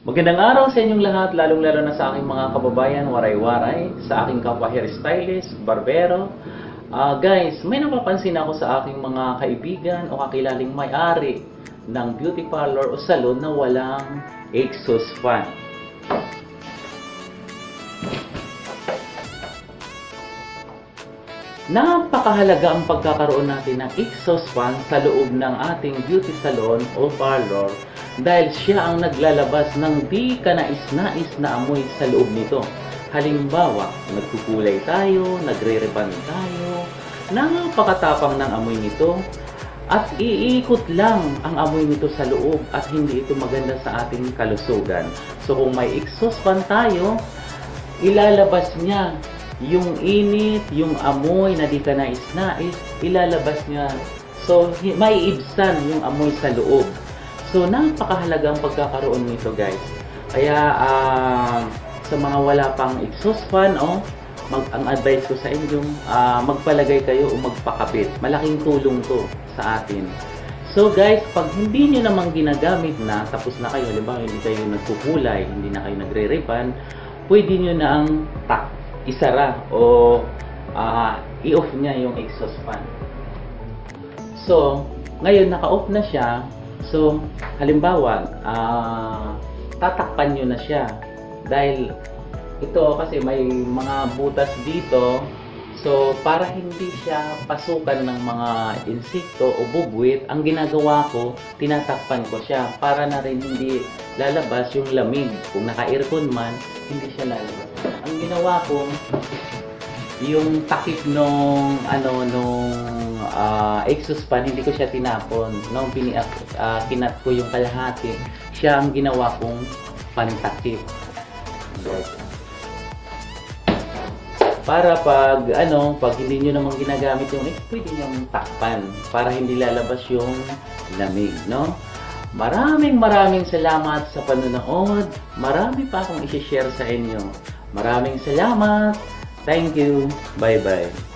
Magandang araw sa inyong lahat, lalong-lalo na sa aking mga kababayan, waray-waray, sa aking kapwa hairstylist, barbero. Guys, may napapansin ako sa aking mga kaibigan o kakilaling may-ari ng beauty parlor o salon na walang exhaust fan. Napakahalaga ang pagkakaroon natin ng exhaust fan sa loob ng ating beauty salon o parlor dahil siya ang naglalabas ng di kanais-nais na amoy sa loob nito. Halimbawa, nagkukulay tayo, nagre-rebond tayo, napakatapang ng amoy nito at iikot lang ang amoy nito sa loob at hindi ito maganda sa ating kalusugan. So kung may exhaust fan tayo, ilalabas niya yung init, yung amoy na di ka nais-nais, ilalabas niya. So, may ibsan yung amoy sa loob. So, napakahalagang pagkakaroon nito, guys. Kaya, sa mga wala pang exhaust fan, ang advice ko sa inyo, magpalagay kayo o magpakabit. Malaking tulong to sa atin. So, guys, pag hindi nyo namang ginagamit na, tapos na kayo, halimbawa, hindi kayo nagkukulay, hindi na kayo nagre-rebond, pwede nyo na ang isara o i-off niya yung exhaust fan. So, ngayon naka-off na siya. So, halimbawa, tatakpan nyo na siya. Dahil ito kasi may mga butas dito. So, para hindi siya pasukan ng mga insekto o bubwit, ang ginagawa ko, tinatakpan ko siya para na rin hindi lalabas yung lamig. Kung naka-aircon man, hindi siya lalabas. Ang ginawa ko, yung takip nung exhaust fan, hindi ko siya tinapon. Nung kinat ko yung kalahati, siya ang ginawa kong pantakip. Para pag hindi nyo namang ginagamit yung pwede nyo takpan para hindi lalabas yung lamig, no? Maraming salamat sa panonood. Marami pa akong i-share sa inyo. Maraming salamat. Thank you. Bye-bye.